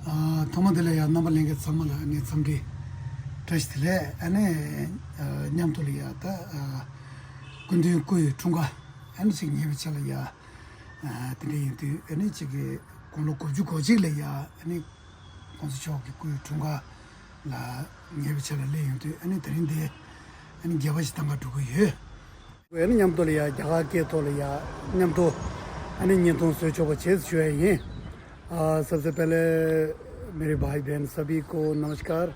토마들이야 나발링게 삼마라 아니 삼리 트레스틀에 아니 냠돌이야다 근데 그 중가 아니 지금 예비찰이야 근데 아니 지금 공로고 주고지래야 아니 konsuchoki kuyu chunga la ngebichala le yungtu ani tarinde ani gyabashi tanga dhugu ye ani nyamto le ya jaga ke to le ya nyamto ani nyamto socho ba chez chue ye सबसे पहले मेरे भाई बहन सभी को नमस्कार।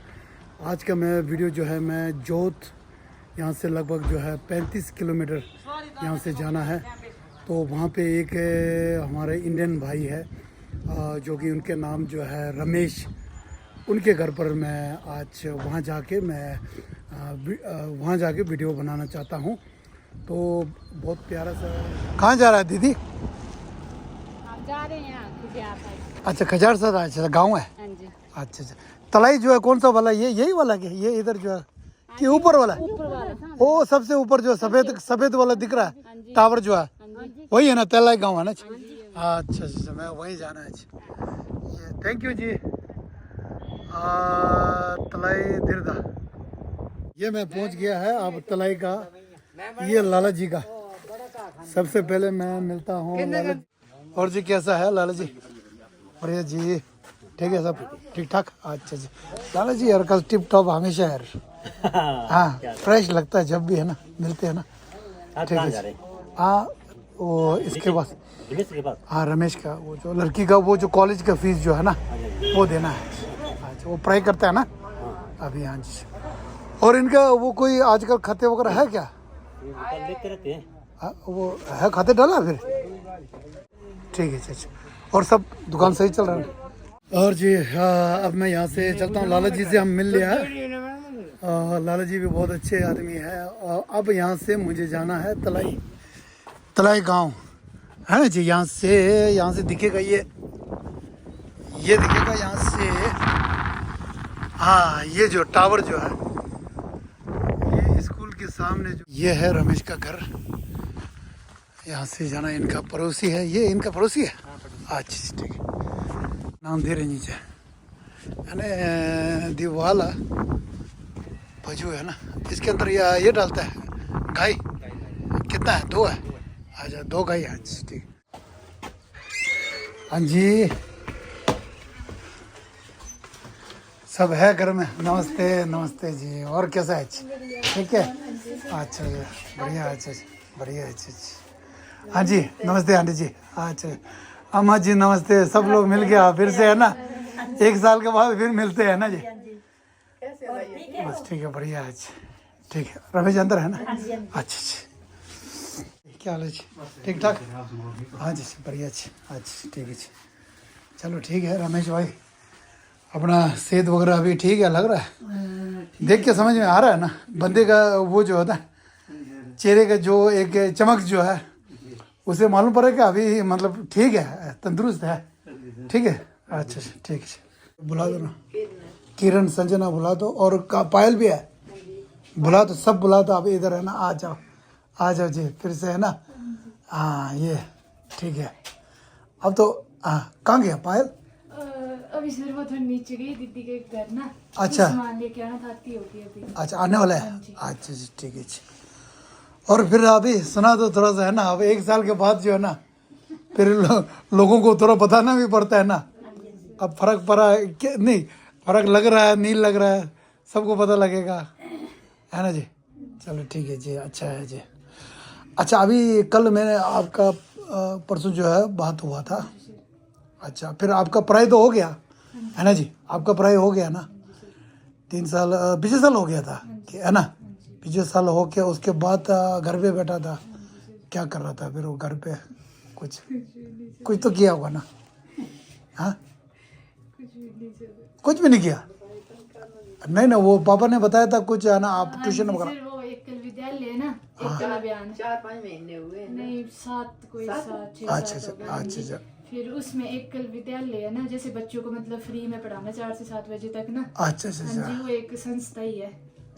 आज का मैं वीडियो जो है मैं जोत यहाँ से लगभग जो है 35 किलोमीटर यहाँ से जाना है। तो वहाँ पे एक हमारे इंडियन भाई है जो कि उनके नाम जो है रमेश, उनके घर पर मैं आज वहाँ जाके वीडियो बनाना चाहता हूँ। तो बहुत प्यारा सा। कहाँ जा रहा है दीदी? हम जा रहे हैं अच्छा खजार सर, अच्छा गाँव है। हाँ जी। अच्छा अच्छा तलाई जो है कौन सा वाला, ये यही वाला क्या ये इधर जो है कि ऊपर वाला? ओ सबसे ऊपर जो सफेद वाला दिख रहा है टावर जो है वही है ना, तलाई गाँव है ना। अच्छा अच्छा मैं वहीं जाना है। थैंक यू जी। तलाई दिरदा ये मैं पहुंच गया है अब तलाई का। ये लाला जी का सबसे पहले मैं मिलता हूँ लाला जी। और जी कैसा है लाला जी? बढ़िया जी, ठीक है सब ठीक ठाक। अच्छा जी लाला जी यार कल टिप टॉप हमेशा यार। हाँ फ्रेश लगता है जब भी है ना मिलते हैं ना। ठीक है हाँ वो इसके पास हाँ रमेश का वो जो लड़की का वो जो कॉलेज का फीस जो है ना वो देना है। अच्छा वो पढ़ाई करता है ना अभी? हाँ जी। और इनका वो कोई आजकल खाते वगैरह है क्या? वो है खाते डाला फिर? ठीक है अच्छा। और सब दुकान सही चल रहा है? और जी अब मैं यहाँ से चलता हूँ। लाला जी से हम मिल लिया है। लाला जी भी बहुत अच्छे आदमी है। और अब यहाँ से मुझे जाना है तलाई गांव है ना जी। यहाँ से दिखेगा ये दिखेगा यहाँ से। हाँ ये जो टावर जो है ये स्कूल के सामने जो ये है रमेश का घर। यहाँ से जाना इनका पड़ोसी है। ये इनका पड़ोसी है? अच्छा ठीक है। नाम दे रहे नीचे यानी दीवाला भजू है ना। इसके अंदर ये डालता है गाय। कितना है? 2 है। अच्छा 2 गाय है। ठीक। हाँ जी सब है घर में। नमस्ते नमस्ते जी। और कैसा है? ठीक है अच्छा बढ़िया। अच्छा बढ़िया। अच्छा हाँ जी नमस्ते आंटी जी। अच्छा अम्मा जी नमस्ते। सब लोग मिल गया फिर से है ना, 1 साल के बाद फिर मिलते हैं ना जी। बस ठीक है बढ़िया है। ठीक है रमेश अंदर है ना? अच्छा क्या हाल है जी? ठीक ठाक? हाँ जी बढ़िया जी। अच्छा ठीक है जी चलो ठीक है। रमेश भाई अपना सेहत वगैरह अभी ठीक है लग रहा है? देख के समझ में आ रहा है ना बंदे का वो जो होता है चेहरे का जो एक चमक जो है उसे मालूम पड़ा कि अभी मतलब ठीक है तंदुरुस्त है। ठीक है अच्छा ठीक है बुला दो ना। किरण संजना बुला दो और पायल भी है बुला दो, सब बुला दो। अभी इधर है ना आ जाओ जी फिर से है ना। हाँ ये ठीक है। अब तो हाँ कहाँ गया पायल? अभी सर वो थोड़ा नीचे गई दीदी के घर ना। अच्छा सामान लेके आना था होगी अभी। अच्छा आने वाला है? अच्छा जी ठीक है जी। और फिर अभी सुना तो थोड़ा सा है ना अब 1 साल के बाद जो है ना फिर लोगों को थोड़ा बताना भी पड़ता है ना। अब फर्क पड़ा नहीं, फर्क लग रहा है नहीं लग रहा है सबको पता लगेगा है ना जी। चलो ठीक है जी अच्छा है जी। अच्छा अभी कल मैंने आपका परसों जो है बात हुआ था। अच्छा फिर आपका पढ़ाई तो हो गया है ना जी? आपका पढ़ाई हो गया ना? 3 साल पिछले साल हो गया था है ना? पिछले साल हो के उसके बाद घर पे बैठा था। क्या कर रहा था फिर वो घर पे? कुछ तो किया होगा ना? हाँ कुछ भी नहीं किया? नहीं ना वो पापा ने बताया था कुछ है ना आप ट्यूशन वगैरह? वो एकल विद्यालय है ना, एकल अभियान 4-5 महीने हुए नहीं 7 कोई 7 6 अच्छा फिर उसमें एकल विद्यालय है ना जैसे बच्चों को मतलब फ्री में पढ़ाना 4 से 7 बजे तक ना। अच्छा हाँ जी वो एक संस्था ही है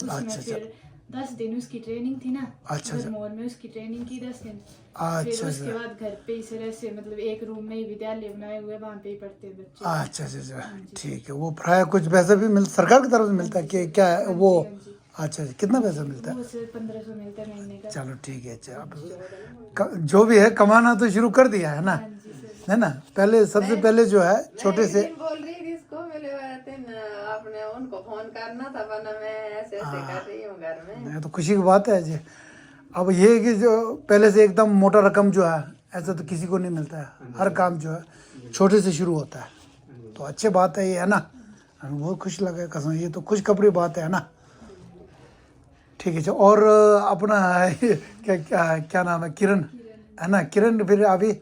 उसमें फिर 10 दिन उसकी ट्रेनिंग थी ना। अच्छा, अच्छा। भरमौर में उसकी ट्रेनिंग की 10 दिन। अच्छा फिर उसके अच्छा बाद घर पे इस तरह से मतलब एक रूम में ही विद्यालय बनाए हुए, वहाँ पे ही पढ़ते हैं बच्चे। अच्छा अच्छा अच्छा ठीक है। वो प्राय कुछ पैसा भी मिल सरकार की तरफ से मिलता है कि क्या है हाँ वो? जी, हाँ जी। अच्छा अच्छा, कितना पैसा मिलता है? वो सिर्फ 1500 मिलता है महीने का। चलो ठीक है। अच्छा अब जो भी है कमाना तो शुरू कर दिया है ना, हाँ जी सर। है ना? पहले सबसे पहले जो है छोटे से बोल रही थी इसको मिले हुए थे ना, आपने उनको फोन करना था वरना मैं ऐसे ऐसे कर रही हूँ घर में। ये तो खुशी की बात है जी। अब ये है कि जो पहले से एकदम मोटा रकम जो है ऐसा तो किसी को नहीं मिलता है। हर काम जो है छोटे से शुरू होता है, तो अच्छी बात है ये, है ना? हमें बहुत खुश लगा कसम, ये तो खुशखबरी बात है ना? ठीक है। और अपना क्या क्या क्या नाम है, किरण, है ना? किरण फिर अभी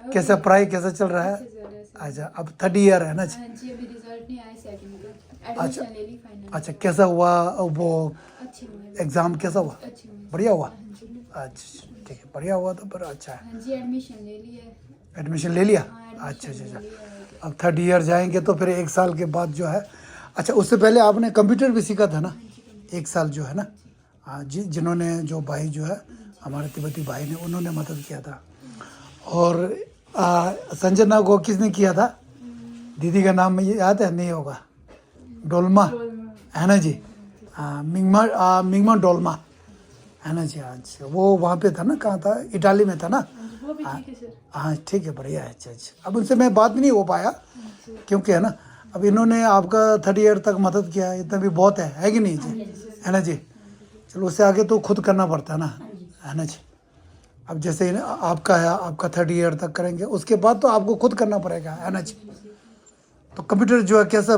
कैसा पढ़ाई कैसा चल रहा है? अच्छा अब 3rd ईयर है ना? हाँ जी, अभी रिजल्ट नहीं आया सेकंड का, अच्छा। एडमिशन ले ली फाइनल। अच्छा कैसा हुआ वो अच्छी हुई। एग्ज़ाम, कैसा हुआ? अच्छी हुई। बढ़िया हुआ? हाँ जी। अच्छा ठीक है, बढ़िया हुआ तो फिर अच्छा है। हाँ जी, एडमिशन ले लिया है। एडमिशन ले लिया? हाँ, अच्छा अच्छा एडमिशन अच्छा। ले लिया है। अब 3rd ईयर जाएंगे तो फिर 1 साल के बाद जो है, अच्छा उससे पहले आपने कंप्यूटर भी सीखा था ना? 1 साल जो है ना? हाँ जी, जिन्होंने जो भाई जो है हमारे तिब्बती भाई ने, उन्होंने मदद किया था। और संजना को किसने किया था? दीदी का नाम मुझे याद है नहीं होगा, डोलमा, है ना जी? हाँ मिंगमा डोलमा, है ना जी? अच्छा वो वहाँ पे था ना, कहाँ था? इटाली में था ना? वो भी ठीक है सर। हाँ ठीक है, बढ़िया है। अच्छा अच्छा, अब उनसे मैं बात नहीं हो पाया क्योंकि है ना, अब इन्होंने आपका 3rd ईयर तक मदद किया, इतना भी बहुत है कि नहीं जी? है ना जी? चलो उससे आगे तो खुद करना पड़ता है ना, है ना जी? अब जैसे आपका है, आपका 3rd ईयर तक करेंगे, उसके बाद तो आपको खुद करना पड़ेगा, है ना जी? तो कंप्यूटर जो है कैसा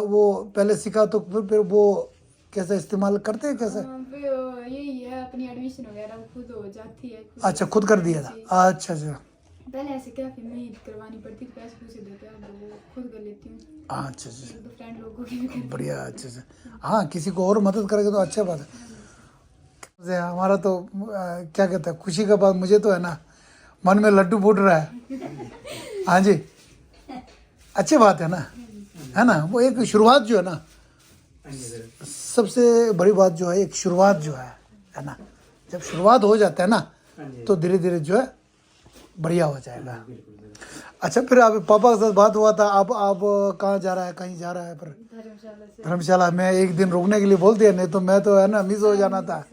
वो पहले सीखा तो फिर वो कैसे इस्तेमाल करते हैं कैसे? फिर यही है, अपनी एडमिशन वगैरह वो खुद हो जाती है। अच्छा खुद कर दिया था? अच्छा अच्छा पहले ऐसे क्या फिर मैं करवानी पड़ती थी, पैसे पूसे देते हैं, अब वो खुद कर लेती हूँ। अच्छा अच्छा, एक दो फ्रेंड लोगों की भी कर। बढ़िया। अच्छा अच्छा, हाँ किसी को और मदद करेंगे तो अच्छा बात है। हमारा तो क्या कहते हैं, खुशी का बात मुझे तो है ना, मन में लड्डू फूट रहा है। हाँ जी, अच्छी बात है ना, है ना? वो एक शुरुआत जो है ना, सबसे बड़ी बात जो है एक शुरुआत जो है ना? जब शुरुआत हो जाता है ना तो धीरे धीरे जो है बढ़िया हो जाएगा। अच्छा फिर आप पापा के साथ बात हुआ था, आप कहाँ जा रहा है, कहीं जा रहा है? पर धर्मशाला से। धर्मशाला में एक दिन रुकने के लिए बोल दिया, नहीं तो मैं तो है ना मिस हो जाना था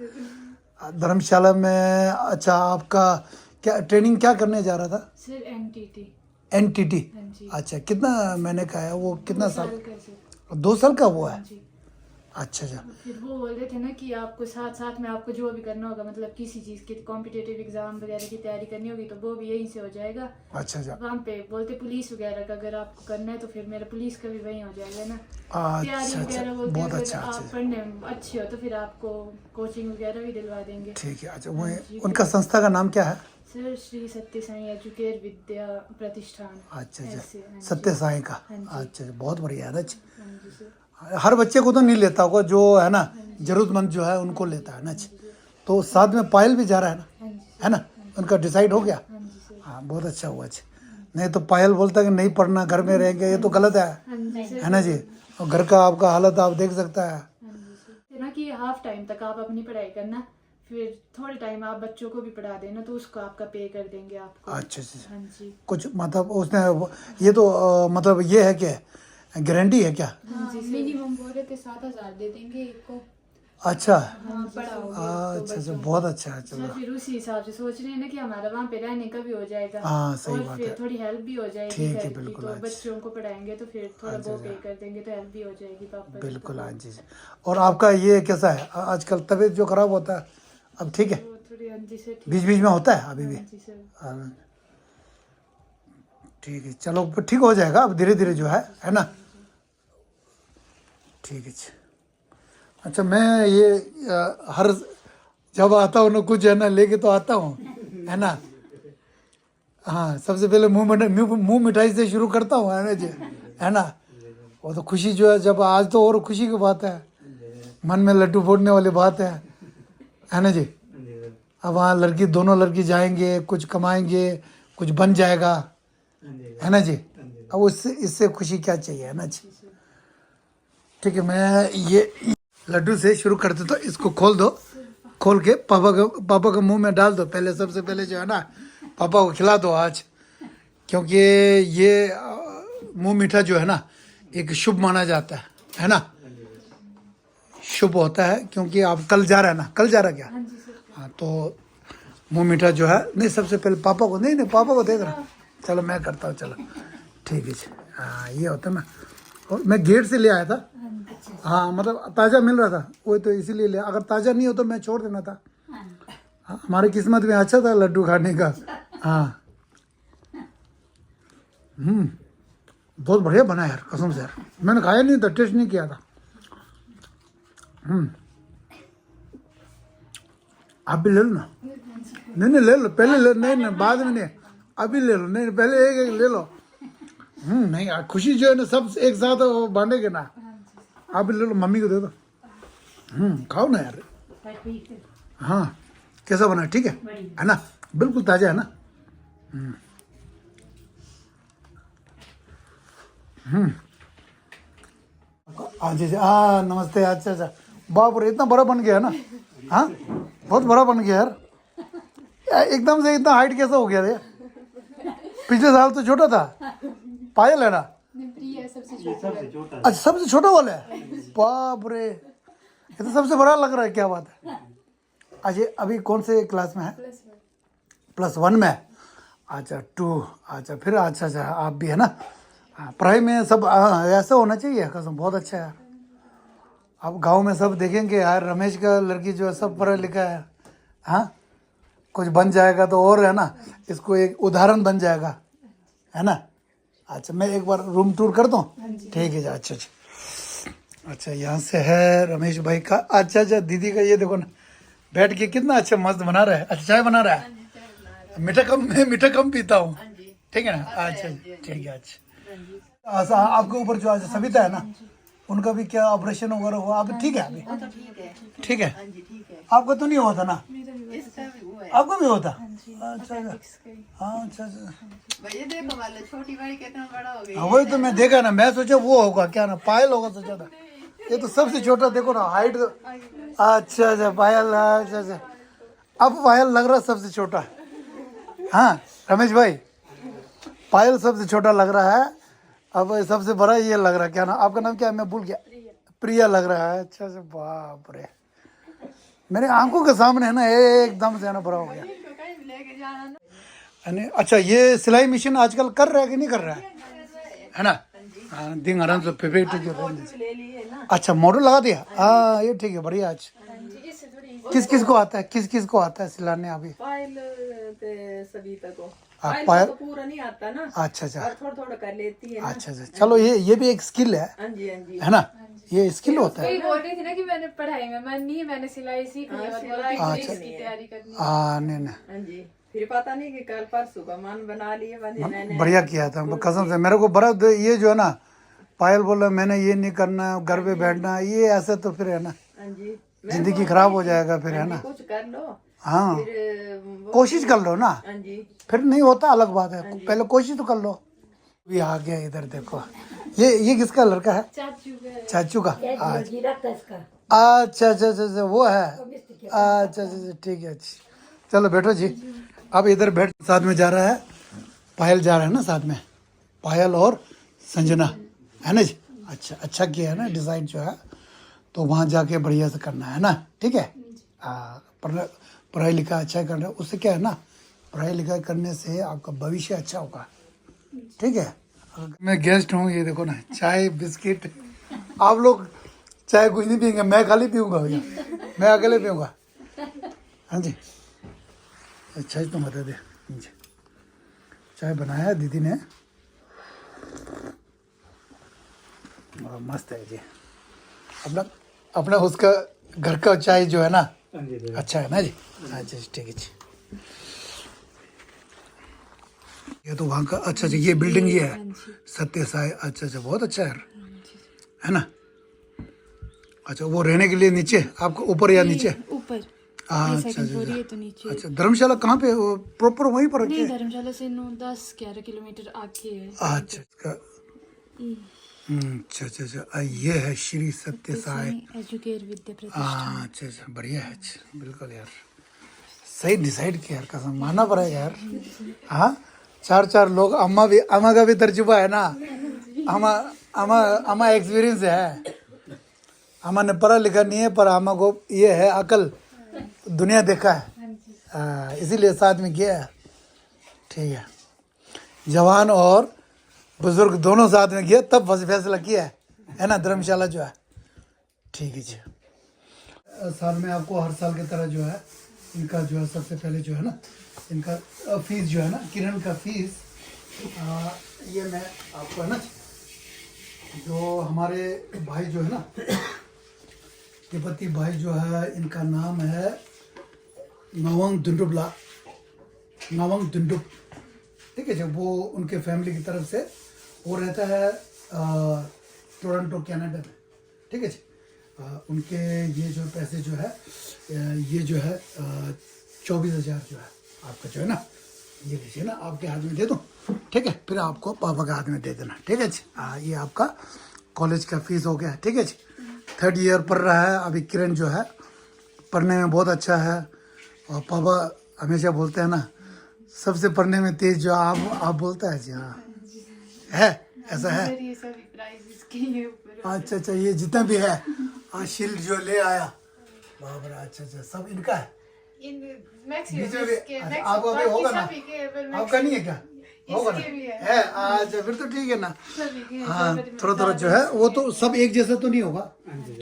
धर्मशाला में। अच्छा आपका क्या ट्रेनिंग क्या करने जा रहा था? Sir NTT. एनटीटी? हाँ जी। अच्छा कितना महीने का है वो, कितना साल? का सर। 2 साल का वो है? हाँ जी। अच्छा अच्छा फिर वो बोल रहे थे ना कि आपको साथ साथ में आपको जो भी करना होगा, मतलब किसी चीज़ की कॉम्पिटिटिव एग्जाम वगैरह की तैयारी करनी होगी तो वो भी यहीं से हो जाएगा। अच्छा अच्छा वहाँ पे बोलते पुलिस वगैरह का अगर आपको करना है तो फिर मेरा पुलिस का भी वहीं हो जाएगा ना। तैयारी अच्छा अच्छा, वगैरह बोलते बहुत हैं, अच्छा। अगर आप अच्छा पढ़ने में अच्छे हो तो फिर आपको कोचिंग वगैरह भी दिलवा देंगे। ठीक है। अच्छा वो उनका संस्था का नाम क्या है? सर श्री सत्य साई एजुकेट विद्या प्रतिष्ठान। अच्छा ऐसे, अच्छा, हाँ जी। सत्य साई का? हाँ जी। अच्छा अच्छा, बहुत बढ़िया है ना। अच्छा, हाँ जी सर। हर बच्चे को तो नहीं लेता होगा, जो है ना जरूरतमंद जो है उनको लेता है ना। अच्छा, तो साथ में पायल भी जा रहा है ना, हाँ जी सर। है ना? उनका डिसाइड हो गया? हाँ जी सर। हाँ बहुत अच्छा हुआ। अच्छा नहीं तो पायल बोलता है कि नहीं पढ़ना, घर में रहेंगे, ये तो गलत है हाँ जी सर। है ना जी? और घर का आपका हालत आप देख सकता है। हाँ जी सर। ना कि हाफ टाइम तक आप अपनी पढ़ाई करना, फिर थोड़े टाइम आप बच्चों को भी पढ़ा देना, तो उसको आपका पे कर देंगे आपको। अच्छा अच्छा, हाँ जी। कुछ मतलब उसने ये तो मतलब ये है कि गारंटी है क्या? हाँ जी, मिनिमम बोल रहे थे 7,000 दे देंगे एक को। अच्छा हाँ, पढ़ाओगे तो अच्छा अच्छा, बच्चों को। बहुत अच्छा है। चलो सर फिर उसी हिसाब से सोच रहे हैं ना कि हमारा वहाँ पे रहने का भी हो जाएगा। हाँ, सही और बात फिर है। थोड़ी हेल्प भी हो जाएगी ठीक है, घर की, बिल्कुल, तो अच्छा। बच्चों को पढ़ाएंगे तो फिर थोड़ा वो पे कर देंगे तो हेल्प भी हो जाएगी पापा की। बिल्कुल हाँ जी। और आपका ये कैसा है आजकल, तबीयत जो खराब होता है अब ठीक है? तो थोड़ी हाँ जी सर ठीक। बीच बीच में होता है अभी भी? हाँ जी सर। हाँ, ठीक है, चलो ठीक हो जाएगा अब धीरे धीरे जो है ना? ठीक है। अच्छा मैं ये हर जब आता हूँ ना कुछ है ना लेके तो आता हूँ, है ना? हाँ सबसे पहले मुंह मिठाई से शुरू करता हूँ, है ना जी? है ना? वो तो खुशी जो है, जब आज तो और खुशी की बात है, मन में लड्डू फोड़ने वाली बात है ना जी? अब वहाँ लड़की, दोनों लड़की जाएंगे, कुछ कमाएंगे, कुछ बन जाएगा, है ना जी? अब उससे इससे खुशी क्या चाहिए, है ना जी? ठीक है मैं ये लड्डू से शुरू करते तो इसको खोल दो, खोल के पापा के मुंह में डाल दो। पहले सबसे पहले जो है ना पापा को खिला दो आज, क्योंकि ये मुंह मीठा जो है ना एक शुभ माना जाता है ना, शुभ होता है। क्योंकि आप कल जा रहा है ना, कल जा रहा क्या? हाँ, तो मुंह मीठा जो है नहीं, सबसे पहले पापा को, नहीं पापा को दे रहा। चलो मैं करता हूँ, चलो ठीक है जी। हाँ ये होता है ना, और मैं गेट से ले आया था। हाँ मतलब ताज़ा मिल रहा था, वही तो इसीलिए लिया। अगर ताज़ा नहीं हो तो मैं छोड़ देना था। हाँ, हमारी किस्मत में अच्छा था लड्डू खाने का। हाँ बहुत बढ़िया बना यार, कसम से यार। मैंने खाया नहीं था, टेस्ट नहीं किया था। आप भी ले लो ना। नहीं ले लो, पहले ले, नहीं बाद में नहीं, अभी ले लो। नहीं पहले एक ले लो। नहीं यार, खुशी जो है ना सब एक साथ वो बांटेंगे ना। आप भी ले लो, मम्मी को दे दो। खाओ ना यार। हाँ कैसा बना, ठीक है ना? बिल्कुल ताजा है ना। हाँ जी हाँ नमस्ते। अच्छा अच्छा, बाप रे इतना बड़ा बन गया ना। हाँ बहुत बड़ा बन गया यार, एकदम से इतना हाइट कैसा हो गया रे? पिछले साल तो छोटा था। पायल है ना? अच्छा सबसे छोटा वाला है, बाप रे ये तो सबसे बड़ा लग रहा है, क्या बात है। अच्छा अभी कौन से क्लास में है? +1 में। अच्छा 2, अच्छा फिर अच्छा आप भी है ना। पढ़ाई में सब ऐसा होना चाहिए, कसम बहुत अच्छा है। अब गांव में सब देखेंगे यार, रमेश का लड़की जो है सब पढ़ा लिखा है। हाँ कुछ बन जाएगा तो और है ना, इसको एक उदाहरण बन जाएगा, है ना। अच्छा मैं एक बार रूम टूर कर दूँ? ठीक है जी। अच्छा अच्छा यहाँ से है रमेश भाई का। अच्छा दीदी का ये देखो ना, बैठ के कितना अच्छा मस्त बना रहा है। अच्छा चाय बना रहा है, मीठा कम पीता हूँ, ठीक है ना। अच्छा ठीक है। अच्छा आपके ऊपर जो आज सविता है ना, उनका भी क्या ऑपरेशन वगैरह हुआ? अभी ठीक है? अभी ठीक है। आपका तो नहीं हुआ था ना? आपको भी होता? अच्छा हाँ अच्छा। भैया देखो वाले छोटी बड़ी कितना बड़ा हो गया। वही तो मैं देखा ना, मैं सोचा वो होगा क्या ना, पायल होगा सोचा था। ये तो सबसे छोटा देखो ना हाइट। अच्छा पायल। अच्छा अब पायल लग रहा सबसे छोटा। हाँ रमेश भाई, पायल सबसे छोटा लग रहा है, अब सबसे बड़ा ये लग रहा है। क्या ना आपका नाम क्या है? मैं भूल गया। प्रिया लग रहा है। अच्छा बाप रे, मेरे आंखों के सामने है ना एकदम से ना बड़ा हो गया। अच्छा ये सिलाई मशीन आजकल कर रहा है कि नहीं कर रहा है ना? हाँ दिन आराम से फेवरेट जो अच्छा मॉडल लगा दिया। हाँ ये ठीक है, बढ़िया। अच्छा किस को आता है, किस को आता है सिलाने? अभी सविता को पायल तो पूरा नहीं आता ना। अच्छा थोड़ा कर लेती है ना। अच्छा चलो ये भी एक स्किल है, है ना। ये स्किल होता है। बोल रही थी ना कि मैंने पढ़ाई में मन नहीं, मैंने सिलाई सीख ली और इसकी तैयारी करनी है। हाँ नहीं हाँ जी, फिर पता नहीं कि कल परसों का मन बना लिए मैंने। बढ़िया किया था कसम से। मेरे को बड़ा ये जो है ना, पायल बोला मैंने ये नहीं करना, घर पे बैठना, ये ऐसे तो फिर है ना जिंदगी खराब हो जाएगा फिर, है ना। कुछ कर लो, हाँ कोशिश कर लो ना, फिर नहीं होता अलग बात है, पहले कोशिश तो कर लो। भी आ गया इधर देखो, ये किसका लड़का है? चाचू का। अच्छा वो है। अच्छा ठीक है। चलो बैठो जी। अब इधर बैठ, साथ में जा रहा है पायल, जा रहा है ना साथ में, पायल और संजना, है ना जी। अच्छा किया है ना डिज़ाइन जो है, तो वहाँ जाके बढ़िया से करना है ना, ठीक है। पढ़ाई लिखाई अच्छा करना, उससे क्या है ना, पढ़ाई लिखाई करने से आपका भविष्य अच्छा होगा, ठीक है। मैं गेस्ट हूँ, ये देखो ना चाय बिस्किट। आप लोग चाय कुछ नहीं पियेंगे, मैं खाली पीऊँगा भैया, मैं अकेले पीऊँगा। हाँ जी अच्छा तो बता दे जी, चाय बनाया दीदी ने, मस्त है जी। अपना उसका घर का चाय जो है ना अच्छा है ना जी। अच्छा ठीक है जी। ये तो वहाँ का अच्छा ये बिल्डिंग ये है सत्य साई। अच्छा बहुत अच्छा है ना। अच्छा वो रहने के लिए नीचे आपको, ऊपर या नीचे? ऊपर। अच्छा धर्मशाला कहाँ पे? प्रॉपर वहीं पर नहीं, धर्मशाला से 9-10-11 किलोमीटर आगे है। अच्छा अच्छा अच्छा अच्छा ये है श्री सत्य साई। एजुकेट विद्या प्रतिष्ठान। हाँ अच्छा अच्छा बढ़िया है। अच्छा बिल्कुल यार सही डिसाइड किया यार, कसम मानना पड़ेगा यार। हाँ चार चार लोग, अम्मा भी, अम्मा का भी तर्जुबा है ना, अम्मा अम्मा अम्मा एक्सपीरियंस है। अम्मा ने पढ़ा लिखा नहीं है पर अम्मा को ये है अकल, दुनिया देखा है, इसीलिए साथ में किया है। ठीक है, जवान और बुजुर्ग दोनों साथ में किया तब फैसला किया है ना धर्मशाला जो है। ठीक है जी। साल में आपको हर साल की तरह जो है इनका जो है सबसे पहले जो है ना इनका फीस जो है ना किरण का फीस, ये मैं आपको है ना जो हमारे भाई जो है ना तिब्बती भाई जो है इनका नाम है नवंग दुंडुबला, नवंग दुंडुब। ठीक है जब वो उनके फैमिली की तरफ से वो रहता है टोरंटो कनाडा में। ठीक है जी। उनके ये जो पैसे जो है ये जो है 24,000 जो है आपका जो है ना ये लीजिए ना, आपके हाथ में दे दूँ। ठीक है फिर आपको पापा के हाथ में दे देना। ठीक है जी। ये आपका कॉलेज का फीस हो गया। ठीक है जी। 3rd ईयर पढ़ रहा है अभी किरण जो है, पढ़ने में बहुत अच्छा है। और पापा हमेशा बोलते हैं ना सबसे पढ़ने में तेज जो आप बोलता है जी। हाँ है ऐसा है। ये सभी प्राइज इसके ऊपर। अच्छा अच्छा ये जितना भी है शील्ड जो ले आया बाप रे। अच्छा अच्छा सब इनका है। इन बीच मैक्सिमम में भी इसके अच्छा, आपको अभी होगा ना, सभी के पर आपका नहीं है क्या? होगा ना इसके भी है। है। अच्छा फिर तो ठीक है ना। सभी के हाँ थोड़ा थोड़ा जो है वो तो सब एक जैसा तो नहीं होगा,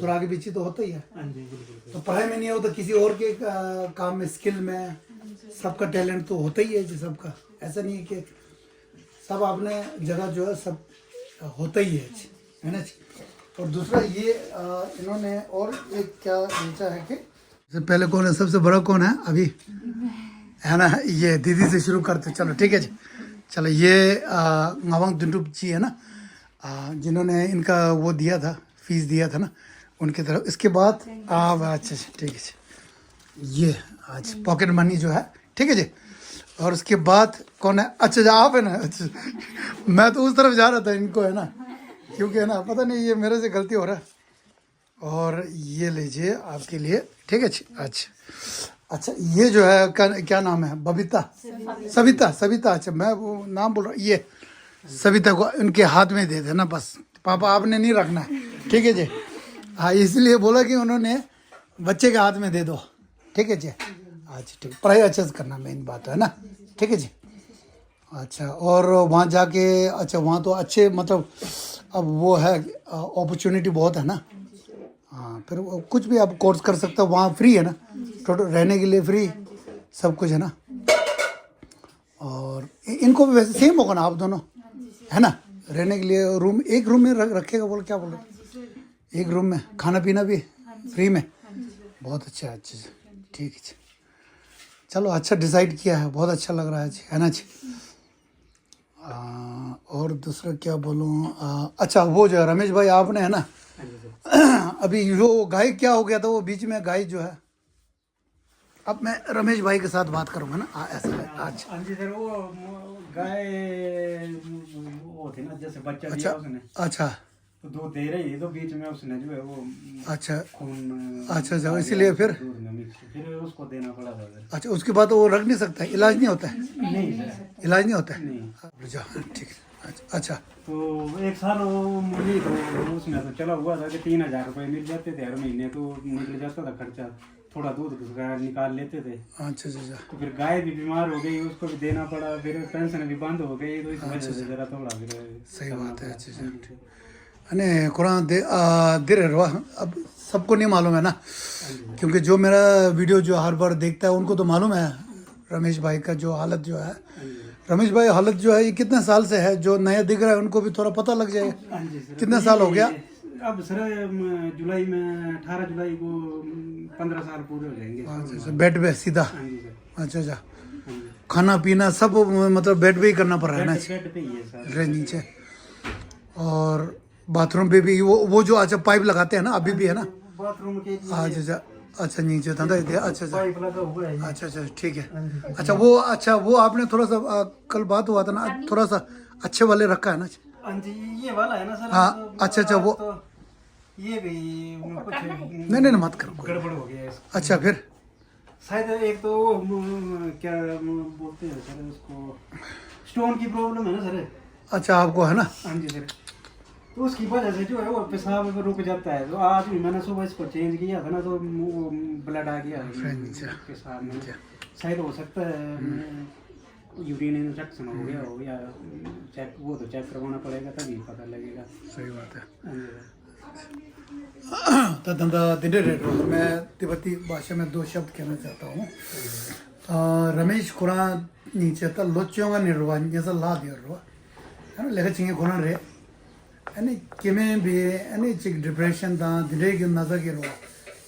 थोड़ा आगे पीछे तो होता ही है। तो पढ़ाई में नहीं हो तो किसी और के काम में स्किल में सबका टैलेंट तो होता ही है जी सबका। ऐसा नहीं है कि सब अपने जगह जो है सब होता ही है ना। और दूसरा ये इन्होंने और एक क्या सोचा है कि सबसे पहले कौन है, सबसे बड़ा कौन है अभी है ना, ये दीदी से शुरू करते। चलो ठीक है जी। चलो ये नवंग दुंडुब जी है ना, जिन्होंने इनका वो दिया था फीस दिया था ना उनकी तरफ। इसके बाद अच्छा ठीक है जी ये आज पॉकेट मनी जो है। ठीक है जी। और उसके बाद कौन है? अच्छा आप है ना। अच्छा मैं तो उस तरफ जा रहा था इनको है ना, क्योंकि है ना पता नहीं ये मेरे से गलती हो रहा है। और ये लीजिए आपके लिए। ठीक है जी। अच्छा ये जो है क्या नाम है? बबीता, सविता, सविता। अच्छा मैं वो नाम बोल रहा हूँ। ये सविता को उनके हाथ में दे देना बस, पापा आपने नहीं रखना है। ठीक है जी। हाँ इसलिए बोला कि उन्होंने बच्चे के हाथ में दे दो। ठीक है जी। अच्छा ठीक, पढ़ाई अच्छे से करना मेन बात है ना। ठीक है जी। अच्छा और वहाँ जाके अच्छा वहाँ तो अच्छे मतलब अब वो है अपॉर्चुनिटी बहुत है ना। हाँ फिर कुछ भी आप कोर्स कर सकते हो वहाँ, फ्री है ना, टोटल रहने के लिए फ्री सब कुछ है ना। और इनको भी वैसे सेम होगा ना आप दोनों है ना, रहने के लिए रूम एक रूम में रखेगा बोल क्या बोल रहे, एक रूम में खाना पीना भी फ्री में। बहुत अच्छा है। अच्छा ठीक है जी। चलो अच्छा डिसाइड किया है, बहुत अच्छा लग रहा है जी है ना जी। और दूसरा क्या बोलूँ, अच्छा वो जो है रमेश भाई आपने है ना अभी जो गाय क्या हो गया था वो बीच में गाय जो है, अब मैं रमेश भाई के साथ बात करूंगा ना ऐसा है आज। हाँ जी सर वो गाय वो थी ना जैसे बच्चा दिया उसने। अच्छा तो दूध दे रही है तो बीच में उसने जो है वो अच्छा खून अच्छा इसीलिए फिर दूध में मिक्स फिर उसको देना पड़ा था सर। अच्छा उसके बाद वो रख नहीं सकता है, इलाज नहीं होता है? नहीं सर इलाज नहीं होता है। नहीं। ठीक है। अच्छा तो 1 साल वो मुर्गी तो उसमें तो चला हुआ था कि 3,000 रुपये मिल जाते थे हर महीने, तो निकल जाता था खर्चा, थोड़ा दूध निकाल लेते थे। अच्छा अच्छा तो फिर गाय भी बीमार हो गई उसको भी देना पड़ा, फिर पेंशन भी बंद हो गई, तो इस वजह से जरा थोड़ा फिर सही बात है। अच्छा अने कुरान दे रहे हो अब सबको नहीं मालूम है ना, क्योंकि जो मेरा वीडियो जो हर बार देखता है उनको तो मालूम है रमेश भाई का जो हालत जो है। रमेश भाई हालत जो है ये कितने साल से है, जो नया दिख रहा है उनको भी थोड़ा पता लग जाएगा। कितने साल हो गया? अब सर जुलाई में 18 जुलाई को 15 साल पूरे हो जाएंगे। अच्छा बेड पे सीधा। हाँ जी सर। अच्छा खाना पीना सब मतलब बेड पे ही करना पड़ रहा है ना? बेड पे ही है सर। रे नीचे। और बाथरूम पे भी वो जो अच्छा पाइप लगाते हैं ना अभी भी है ना? बाथरूम के लिए अच्छा नीचे था अच्छा पाइप लगा हुआ है। अच्छा ठीक है। अच्छा वो आपने थोड़ा सा कल बात हुआ था ना, थोड़ा सा अच्छे वाले रखा है ना? हाँ जी, ये वाला है ना सर। हाँ, तो अच्छा, अच्छा, वो- तो ये भी कुछ नहीं नहीं मत करो कोई। गड़बड़ हो गया है इसका। अच्छा फिर शायद एक तो वो क्या बोलते हैं सर उसको, स्टोन की प्रॉब्लम है ना सर। अच्छा आपको है ना। हाँ जी सर, तो उसकी वजह से जो है वो पेशाब रुक जाता है। तो आज भी मैंने सुबह इसको चेंज किया था ना, तो ब्लड आ गया पेशाब में। शायद हो सकता है यूरिन इन्फेक्शन हो गया हो, या चेक वो तो चेक करवाना पड़ेगा तभी पता लगेगा। सही बात है। हाँ जी सर। तो धंधा दिने रेटो मैं तिब्बती भाषा में 2 शब्द कहना चाहता हूँ। रमेश खुरान नीचे था लोच्योंगा निर्वाण जैसा ला दिया रुआ है ना, लेकर चिंगे खुरान रे यानी किमें भी यानी चिक डिप्रेशन था दिने की नजर के रुआ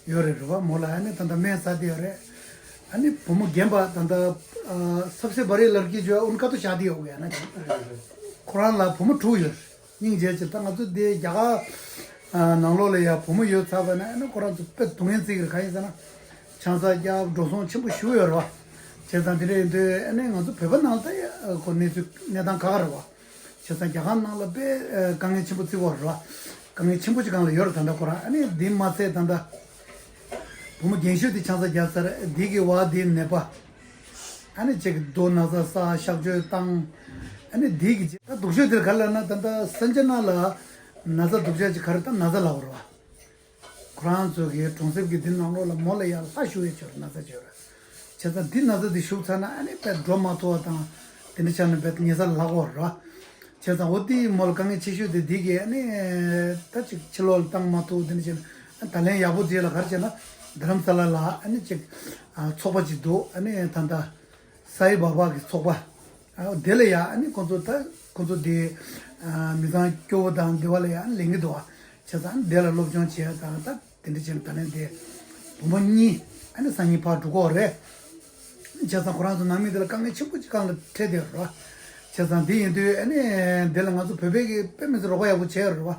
यो रे रुआ मोला है ना तंदा मैं शादी हो रहे यानी पुम गेंबा तंदा सबसे बड़ी लड़की जो है उनका तो शादी हो गया ना खुरान ला पुम 2 years नहीं जे चलता ना तो दे जगह नांगलो ले या पुम यो था बना है ना खुरान तो पे तुम्हें से खाई था ना चांसा या दोस्तों छिप शुए रुआ चेता दिने दे यानी ना तो पेपर ना होता है कोने तो नेता कार रुआ चेता जगह ना लबे कंगे छिप से वो रुआ कंगे छिप से कंगे योर तंदा खुरान यानी दिन मासे तंदा पुम गेंशु दी चांसा जासर दिगे वा दिन Nipah 아니 제 도나서 샤브제 땅 아니 디기 저 독셔들 갈라나 단다 선전나라 나자 독셔지 가르다 나자 라오라 쿠란 쪽에 통습기 din나로라 몰래야 사슈에 저 나자 저 제가 din나자 디 슈타나 아니 페 드라마토 왔다 din찬 베 녀자 라고라 제가 어디 몰강에 치슈데 디게 아니 타치 칠월 땅 마토 din찬 달래 야보지라 가르잖아 धर्मशाला 아니 즉 초바지도 아니 단다 साई बाबा की सोबा दिले या अनि कोंजो दे मिजा क्यों दान दिवाले या लिंग दोआ छदान दिला लोग जो छिया ता तिंदे चिन तने दे बुमनी अनि सांगी पा दुगो रे छदा कुरान तो नामी दिला कांगे छिपुच कांग थे दे रो छदा दी दे अनि दिला गाजो पेबे के पे में रोया वो छे रो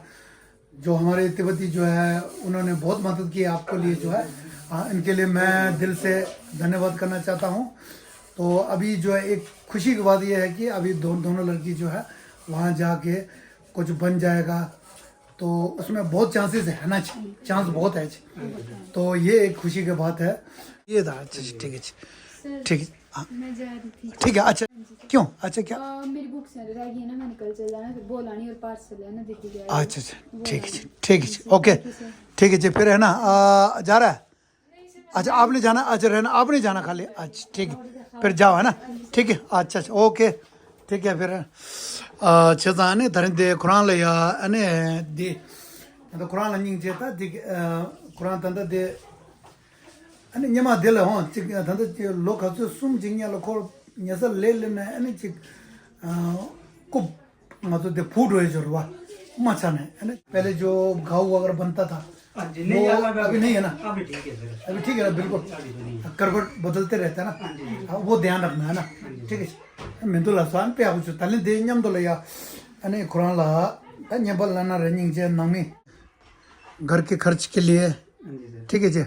जो हमारे तिब्बती जो है उन्होंने बहुत मदद की आपको लिए जो है इनके लिए मैं दिल से धन्यवाद करना चाहता हूँ। तो अभी जो है एक खुशी की बात यह है कि अभी दोनों लड़की जो है वहाँ जाके कुछ बन जाएगा तो उसमें बहुत चांसेस है ना चांस बहुत है तो ये एक खुशी की बात है ये था अच्छा ठीक है ठीक है मैं जा रही थी ठीक है अच्छा क्यों अच्छा क्या मेरी बुक से रह गई ना मैंने कल चल जाना फिर बोलानी और पार्सल है ना दीदी गया अच्छा अच्छा ठीक है ओके ठीक है जी फिर है ना जा रहा है अच्छा आपने जाना अच्छा रहना आपने जाना खाली अच्छा ठीक है फिर जाओ है ना ठीक है अच्छा अच्छा ओके ठीक है फिर छेदाने धरन दे कुरान ले या अने दे तो कुरान लंजिंग जेता दे कुरान तंदा दे अने न्यमा दिल हो चिक तंदा लोग हसु सुम जिंगया लोको न्यसा ले लेना अने चिक को मतलब दे फूड हो जरूर मचा ने अने पहले जो घाव वगैरह बनता था नहीं अभी नहीं है ना अभी ठीक है सर। अभी ठीक है ना बिल्कुल करवट बदलते रहता है ना वो ध्यान रखना है ना ठीक है मैं तो लासान पे आऊँ ताले दे न्यम तो लिया अने कुरान ला न्यबल लाना रनिंग जे नामी घर के खर्च के लिए ठीक है जी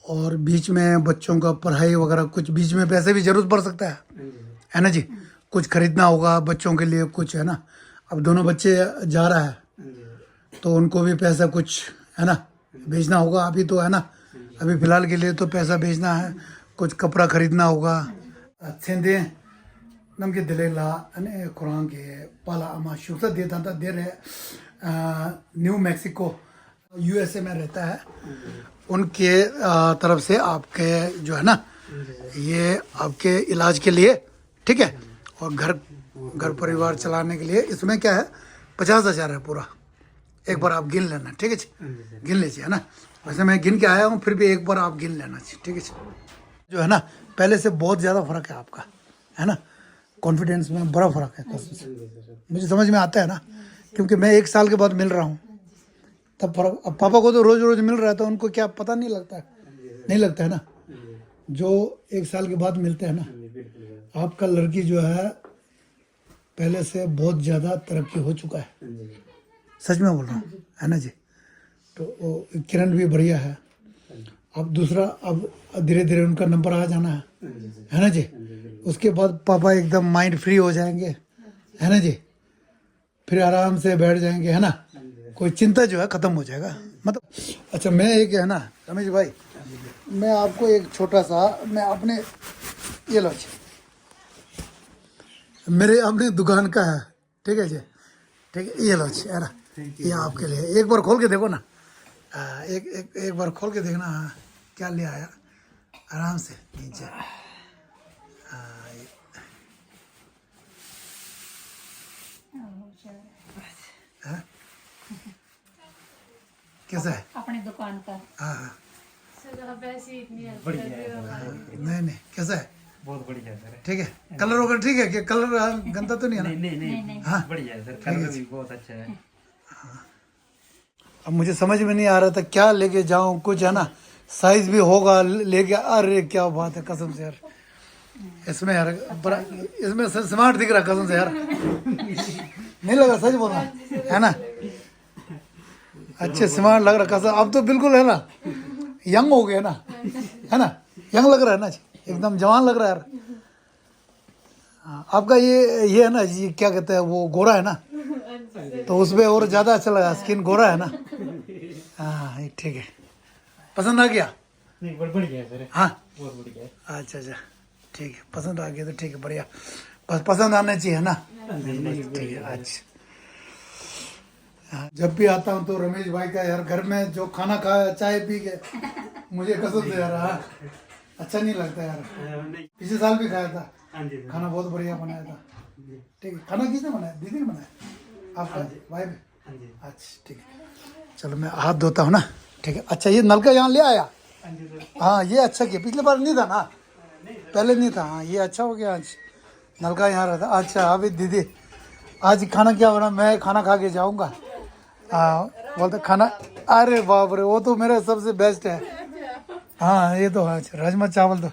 और बीच में बच्चों का पढ़ाई वगैरह कुछ बीच में पैसे भी जरूरत पड़ सकता है ना जी कुछ खरीदना होगा बच्चों के लिए कुछ है ना अब दोनों बच्चे जा रहा है तो उनको भी पैसा कुछ है ना भेजना होगा अभी तो है ना अभी फिलहाल के लिए तो पैसा भेजना है कुछ कपड़ा खरीदना होगा अच्छे दे नम के दिले ला अने कुरान के पाला अमा शुक्र देता था दे रहे न्यू मैक्सिको यूएसए में रहता है उनके तरफ से आपके जो है ना ये आपके इलाज के लिए ठीक है और घर परिवार चलाने के लिए इसमें क्या है 50,000 है पूरा एक बार आप गिन लेना ठीक है गिन लीजिए है ना वैसे मैं गिन के आया हूँ फिर भी एक बार आप गिन लेना चाहिए ठीक है जो है ना पहले से बहुत ज़्यादा फर्क है आपका है ना कॉन्फिडेंस में बड़ा फर्क है कसम से मुझे समझ में आता है ना क्योंकि मैं 1 साल के बाद मिल रहा हूँ तब फर्क अब पापा को तो रोज़ रोज़ मिल रहा है तो उनको क्या पता नहीं लगता है नहीं लगता है ना जो 1 साल के बाद मिलते हैं ना आपका लड़की जो है पहले से बहुत ज़्यादा तरक्की हो चुका है सच में बोल रहा हूँ है ना जी तो किरण भी बढ़िया है अब दूसरा अब धीरे धीरे उनका नंबर आ जाना है ना जी उसके बाद पापा एकदम माइंड फ्री हो जाएंगे है ना जी फिर आराम से बैठ जाएंगे, है ना। कोई चिंता जो है ख़त्म हो जाएगा मतलब। अच्छा मैं एक है ना रमेश भाई, मैं आपको एक छोटा सा, मैं अपने ये लो जी, मेरे अपने दुकान का है, ठीक है जी, ठीक है, ये लो जी, है ना, ये आपके लिए। एक बार खोल के देखो ना, एक बार खोल के देखना। हाँ, क्या ले आया, आराम से नीचे। हाँ, कैसा है? अपनी दुकान का। हाँ हाँ, सर आप ऐसे ही इतनी हेल्प बढ़िया कर रहे हो है हमारी। नहीं नहीं, कैसा है? बहुत बढ़िया है सर। ठीक है, कलर वगैरह ठीक है कि कलर गंदा तो नहीं है ना? नहीं हाँ बढ़िया है सर, कलर भी बहुत अच्छा है। अब मुझे समझ में नहीं आ रहा था क्या लेके जाऊं, कुछ है ना साइज भी होगा लेके। अरे क्या बात है कसम से यार, इसमें यार इसमें स्मार्ट दिख रहा कसम से यार, नहीं लगा सच बोल रहा है ना, अच्छे स्मार्ट लग रहा कसम। अब तो बिल्कुल है ना यंग हो गया ना, है ना, यंग लग रहा है ना, एकदम जवान लग रहा है यार। हाँ, आपका ये है ना ये क्या कहते हैं वो गोरा है ना, तो उसमें और ज़्यादा अच्छा लगा, स्किन गोरा है ना। हाँ ये ठीक है, पसंद आ गया? नहीं बढ़िया है सर, हाँ बहुत बढ़िया है। अच्छा अच्छा ठीक है, पसंद आ गया तो ठीक है, बढ़िया, बस पसंद आना चाहिए ना। ठीक है अच्छा। हाँ, जब भी आता हूँ तो रमेश भाई का यार घर में जो खाना खाया चाय पी के मुझे कसम से यार हाँ, अच्छा नहीं लगता यार। पिछले साल भी खाया था खाना, बहुत बढ़िया बनाया था। ठीक है, खाना किसने बनाया? दीदी ने बनाया? आपका भाई भी? अच्छा ठीक है, चलो मैं हाथ धोता हूँ ना। ठीक है, अच्छा ये नलका यहाँ ले आया? हाँ ये अच्छा किया, पिछले बार नहीं था ना, पहले नहीं था। हाँ ये अच्छा हो गया, आज नलका यहाँ रहता। अच्छा अभी दीदी आज खाना क्या बना? मैं खाना खा के जाऊँगा। हाँ बोलते खाना, अरे बाप रे वो तो मेरा सबसे बेस्ट है। हाँ ये तो आज राजमा चावल तो,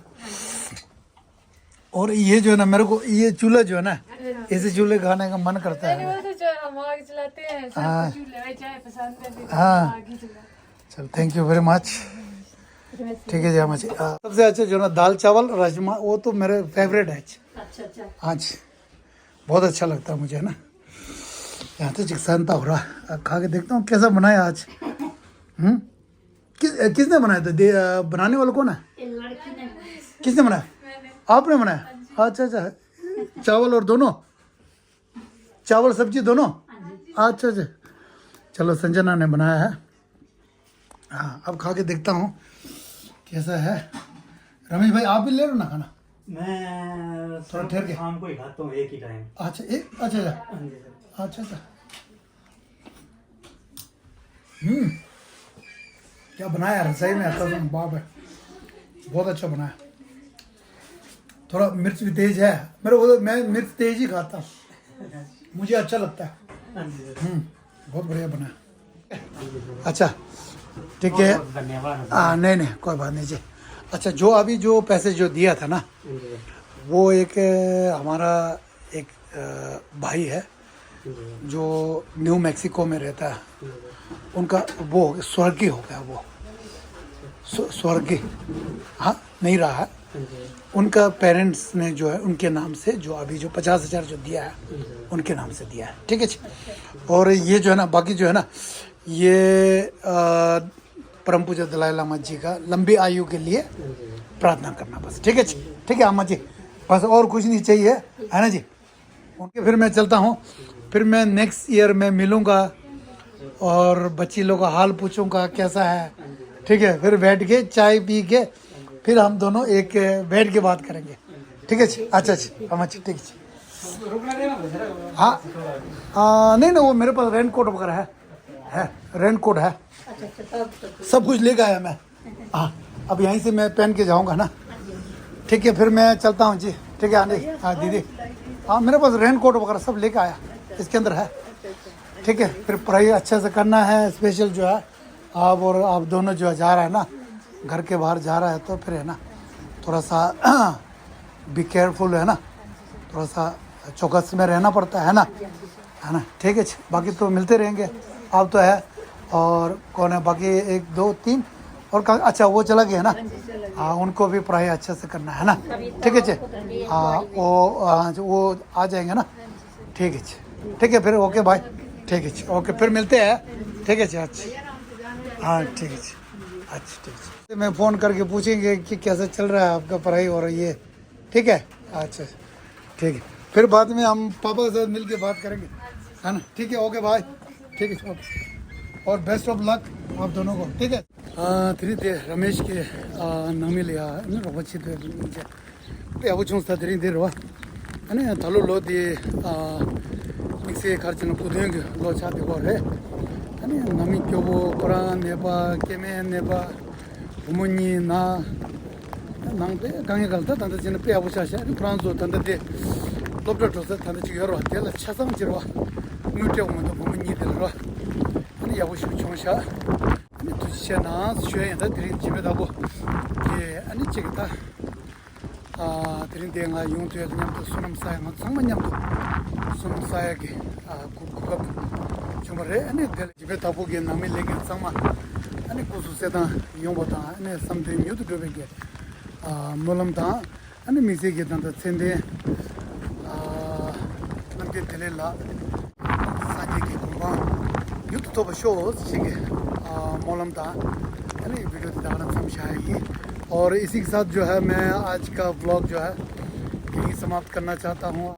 और ये जो है ना मेरे को ये चूल्हा जो है ना, इसे चूल्हे खाने का मन करता है। वो तो जो हम आग चलाते हैं हाँ। सब चूल्हे चाय पसंद करते हैं, हाँ। आग ही चला। चल थैंक यू वेरी मच। ठीक है जय मच। सबसे अच्छा जो ना दाल चावल राजमा, वो तो मेरे फेवरेट है अच्छा आज, बहुत अच्छा लगता है मुझे, है ना। यहाँ तो चिकसानता हो रहा है, अब खा के देखता हूँ कैसा बनाया आज। किसने बनाया था? बनाने वाला कौन है? लड़की ने। किसने बनाया? आपने बनाया? अच्छा अच्छा, चावल और दोनों, चावल सब्जी दोनों? अच्छा अच्छा, चलो संजना ने बनाया है। हाँ अब खा के देखता हूँ कैसा है। रमेश भाई आप भी ले लो ना खाना। मैं थोड़ा ठहर के। शाम को ही खाता हूँ एक ही टाइम। अच्छा एक, अच्छा अच्छा अच्छा अच्छा। क्या बनाया यार, सही में कसम बाप है, बहुत अच्छा बनाया। थोड़ा मिर्च भी तेज है मेरे को, मैं मिर्च तेज ही खाता हूँ, मुझे अच्छा लगता है। बहुत बढ़िया बनाया। अच्छा ठीक है, धन्यवाद। नहीं नहीं कोई बात नहीं जी। अच्छा जो अभी जो पैसे जो दिया था ना, वो एक हमारा एक भाई है जो न्यू मैक्सिको में रहता है, उनका वो स्वर्गीय हो गया, वो स्वर्गीय हाँ नहीं रहा है। उनका पेरेंट्स ने जो है उनके नाम से जो अभी जो 50,000 जो दिया है उनके नाम से दिया है। ठीक है जी। और ये जो है ना बाकी जो है ना ये परम पूज्य दलाई लामा जी का लंबी आयु के लिए प्रार्थना करना बस। ठीक है जी, ठीक है अम्मा जी, बस और कुछ नहीं चाहिए, है ना जी। ओके फिर मैं चलता हूँ, फिर मैं नेक्स्ट ईयर में मिलूँगा और बच्ची लोग का हाल पूछूंगा कैसा है। ठीक है, फिर बैठ के चाय पी के फिर हम दोनों एक बैठ के बात करेंगे। ठीक है जी, अच्छा जी अम्मा जी, ठीक है जी। हाँ नहीं ना वो मेरे पास रेन कोट वगैरह है रेन कोट है, सब कुछ लेके आया मैं। हाँ अब यहीं से मैं पहन के जाऊँगा ना। ठीक है फिर मैं चलता हूँ जी। ठीक है आंटी, हाँ दीदी, हाँ मेरे पास रेन कोट वगैरह सब लेके आया, इसके अंदर है। ठीक है फिर पढ़ाई अच्छे से करना है, स्पेशल जो है आप और आप दोनों जो है जा रहा है ना, घर के बाहर जा रहा है तो फिर है ना थोड़ा सा बी केयरफुल, है ना, थोड़ा सा चौकस में रहना पड़ता है ना ठीक है जी। बाकी तो मिलते रहेंगे, आप तो है और कौन है बाकी, 1 2 3 और अच्छा वो चला गया ना। हाँ उनको भी पढ़ाई अच्छे से करना है ना। ठीक है जी, हाँ वो आ जाएंगे ना। ठीक है जी। ठीक है फिर ओके बाय ठीक है जी ओके फिर मिलते हैं ठीक है जी अच्छा हाँ ठीक है जी अच्छा ठीक है मैं फ़ोन करके पूछेंगे कि कैसा चल रहा है आपका पढ़ाई और ये ठीक है अच्छा ठीक है फिर बाद में हम पापा के साथ मिल के बात करेंगे है ना ठीक है ओके बाय ठीक है ओके और बेस्ट ऑफ लक आप दोनों को ठीक है 드린데 रमेश के 나밀이야 오늘 어찌도 이제 배우 중사 드린데로 아니 달로 로디 믹스에 가르치는 고등학교 로 차대고 그래 아니 남이 교보 코란 네바 케메 네바 부모니 나 낭대 강에 갈때 단대 지는 배우 샤샤 프랑스 단대 로프터서 단대 지여로 할때 차상지로 누테 오면 부모니들로 아니 야부시 총샤 두시나 수행다 드린 집에다고 예 아니 지금다 드린 데가 용도에 그냥 수능 사양 상만냠도 수능 사야게 국가 정말에 아니 집에다 보기에 남이 내게 상마 아니 고수세다 용보다 아니 삼대 유튜브에 몰람다 아니 미세게 단다 센데 남게 tellela 사지게 공방 यूट्यूब शोज ठीक है मौलम था है ना वीडियो दिखाना समझाएगी और इसी के साथ जो है मैं आज का व्लॉग जो है यही समाप्त करना चाहता हूँ